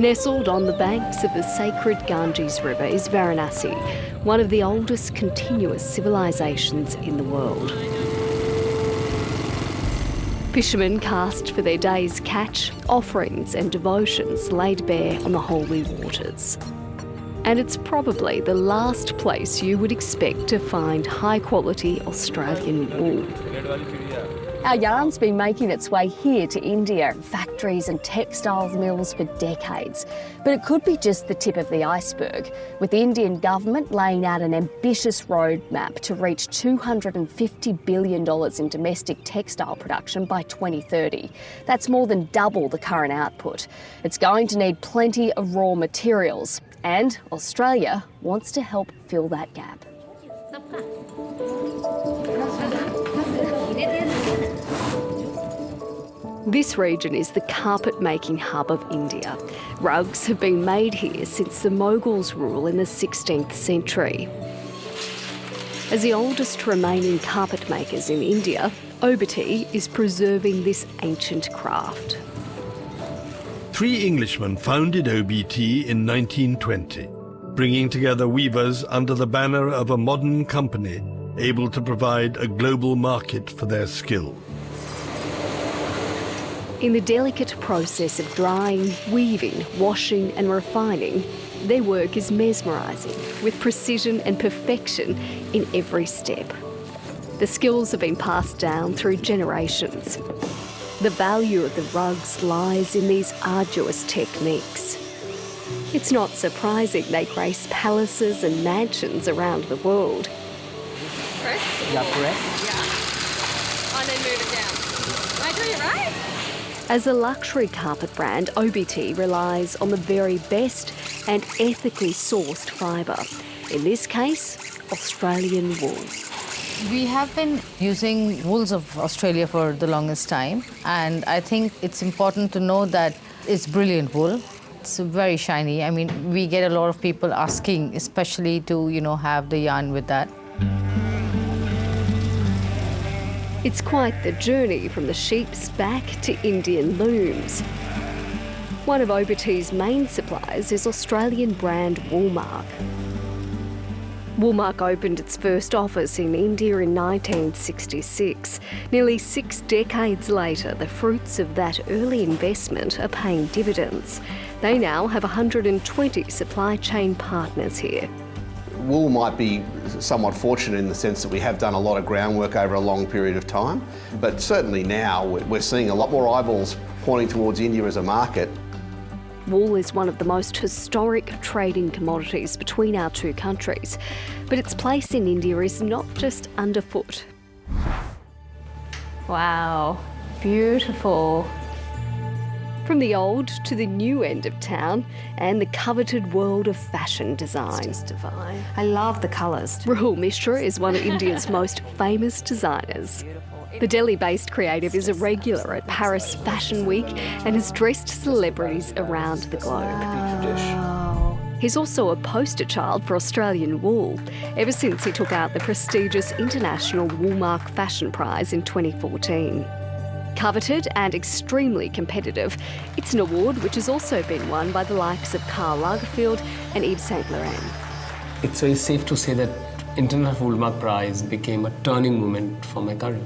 Nestled on the banks of the sacred Ganges River is Varanasi, one of the oldest continuous civilisations in the world. Fishermen cast for their day's catch, offerings and devotions laid bare on the holy waters. And it's probably the last place you would expect to find high-quality Australian wool. Our yarn's been making its way here to India, factories and textiles mills for decades. But it could be just the tip of the iceberg, with the Indian government laying out an ambitious roadmap to reach $250 billion in domestic textile production by 2030. That's more than double the current output. It's going to need plenty of raw materials, and Australia wants to help fill that gap. This region is the carpet-making hub of India. Rugs have been made here since the Mughals' rule in the 16th century. As the oldest remaining carpet makers in India, OBT is preserving this ancient craft. 3 Englishmen founded OBT in 1920, bringing together weavers under the banner of a modern company able to provide a global market for their skill. In the delicate process of drying, weaving, washing and refining, their work is mesmerising, with precision and perfection in every step. The skills have been passed down through generations. The value of the rugs lies in these arduous techniques. It's not surprising they grace palaces and mansions around the world. Press? Yeah, press. Yeah. And then move it down. Am I doing it right? As a luxury carpet brand, OBT relies on the very best and ethically sourced fibre. In this case, Australian wool. We have been using wools of Australia for the longest time, and I think it's important to know that it's brilliant wool. It's very shiny. I mean, we get a lot of people asking, especially to, have the yarn with that. It's quite the journey from the sheep's back to Indian looms. One of OBT's main suppliers is Australian brand Woolmark. Woolmark opened its first office in India in 1966. Nearly 6 decades later, the fruits of that early investment are paying dividends. They now have 120 supply chain partners here. Wool might be somewhat fortunate in the sense that we have done a lot of groundwork over a long period of time, but certainly now we're seeing a lot more eyeballs pointing towards India as a market. Wool is one of the most historic trading commodities between our two countries, but its place in India is not just underfoot. Wow, beautiful. From the old to the new end of town and the coveted world of fashion design. It's just divine. I love the colours. Rahul Mishra is one of India's most famous designers. The Delhi-based creative is a regular at Paris Fashion Week and has dressed celebrities around the globe. Wow. He's also a poster child for Australian wool, ever since he took out the prestigious International Woolmark Fashion Prize in 2014. Coveted and extremely competitive, it's an award which has also been won by the likes of Karl Lagerfeld and Yves Saint Laurent. It's very safe to say that International Woolmark Prize became a turning moment for my career.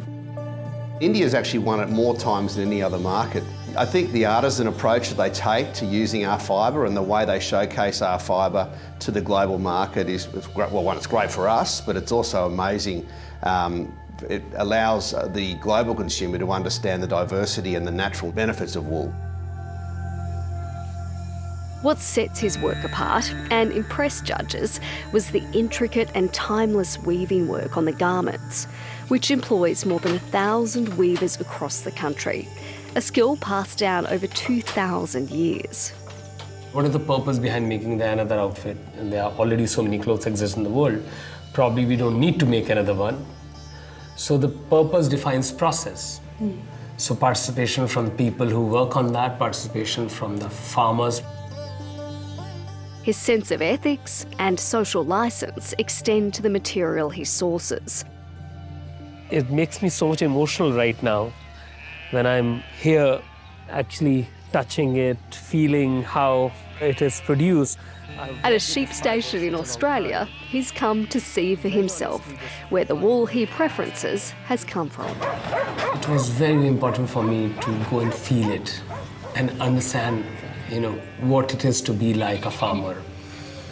India's actually won it more times than any other market. I think the artisan approach that they take to using our fibre and the way they showcase our fibre to the global market is, well, one, it's great for us, but it's also amazing. It allows the global consumer to understand the diversity and the natural benefits of wool. What sets his work apart and impressed judges was the intricate and timeless weaving work on the garments, which employs more than 1,000 weavers across the country, a skill passed down over 2,000 years. What is the purpose behind making another outfit? And there are already so many clothes exist in the world. Probably we don't need to make another one. So the purpose defines process. So participation from people who work on that, participation from the farmers. His sense of ethics and social licence extend to the material he sources. It makes me so much emotional right now when I'm here actually touching it, feeling how it is produced. At a sheep station in Australia, he's come to see for himself where the wool he preferences has come from. It was very important for me to go and feel it and understand, what it is to be like a farmer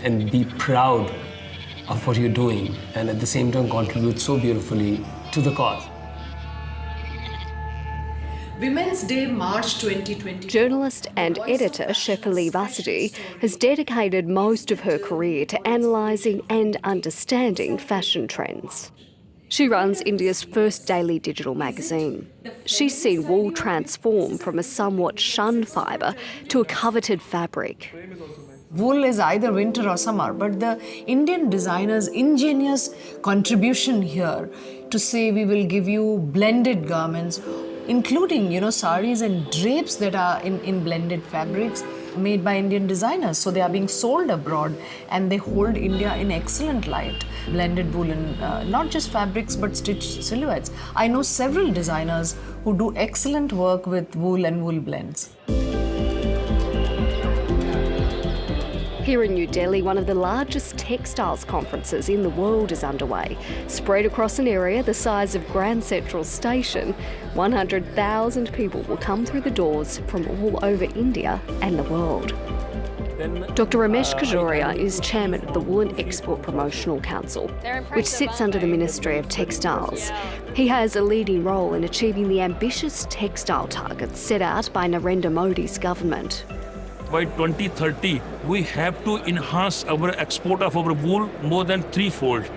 and be proud of what you're doing and at the same time contribute so beautifully to the cause. Women's Day, March 2020. Journalist and editor Shefali Vasudi has dedicated most of her career to analysing and understanding fashion trends. She runs India's first daily digital magazine. She's seen wool transform from a somewhat shunned fibre to a coveted fabric. Wool is either winter or summer, but the Indian designers' ingenious contribution here to say we will give you blended garments, including, saris and drapes that are in blended fabrics made by Indian designers. So they are being sold abroad and they hold India in excellent light. Blended woolen, not just fabrics, but stitched silhouettes. I know several designers who do excellent work with wool and wool blends. Here in New Delhi, one of the largest textiles conferences in the world is underway. Spread across an area the size of Grand Central Station, 100,000 people will come through the doors from all over India and the world. Dr. Ramesh Kajoria is chairman of the Woolen Export Promotional Council, which sits under the Ministry of Textiles. He has a leading role in achieving the ambitious textile targets set out by Narendra Modi's government. By 2030, we have to enhance our export of our wool more than threefold.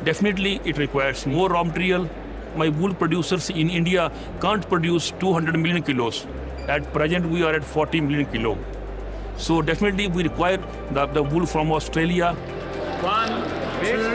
Definitely, it requires more raw material. My wool producers in India can't produce 200 million kilos. At present, we are at 40 million kilo. So definitely, we require the wool from Australia. 1, 2,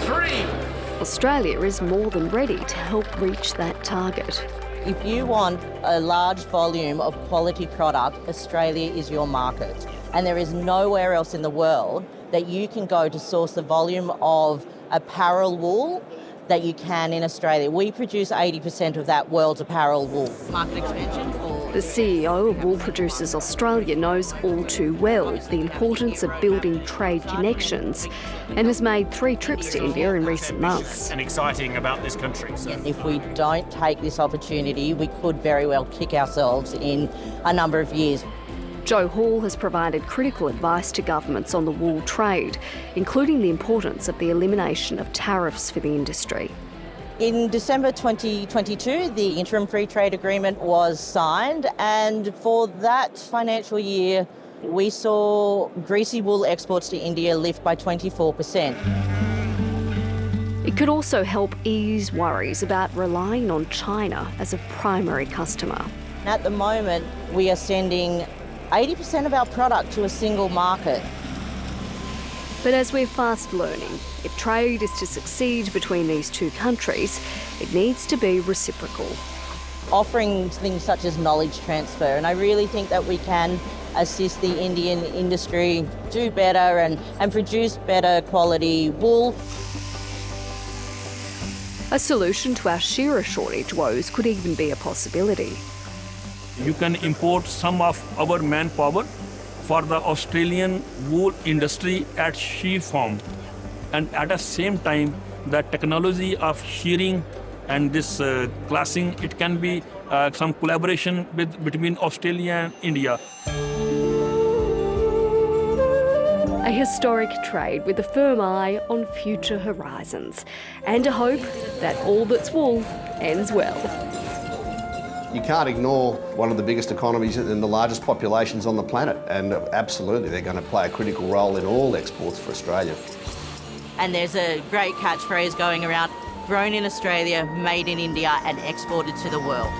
3. Australia is more than ready to help reach that target. If you want a large volume of quality product, Australia is your market. And there is nowhere else in the world that you can go to source the volume of apparel wool that you can in Australia. We produce 80% of that world's apparel wool. Market expansion for... The CEO of Wool Producers Australia knows all too well the importance of building trade connections and has made 3 trips to India in recent months. And exciting about this country. So. If we don't take this opportunity, we could very well kick ourselves in a number of years. Joe Hall has provided critical advice to governments on the wool trade, including the importance of the elimination of tariffs for the industry. In December 2022, the interim free trade agreement was signed, and for that financial year, we saw greasy wool exports to India lift by 24%. It could also help ease worries about relying on China as a primary customer. At the moment, we are sending 80% of our product to a single market. But as we're fast learning, if trade is to succeed between these two countries, it needs to be reciprocal. Offering things such as knowledge transfer, and I really think that we can assist the Indian industry do better and produce better quality wool. A solution to our shearer shortage woes could even be a possibility. You can import some of our manpower for the Australian wool industry at sheep farm. And at the same time, the technology of shearing and this classing, it can be some collaboration between Australia and India. A historic trade with a firm eye on future horizons and a hope that all that's wool ends well. You can't ignore one of the biggest economies and the largest populations on the planet, and absolutely they're going to play a critical role in all exports for Australia. And there's a great catchphrase going around, grown in Australia, made in India and exported to the world.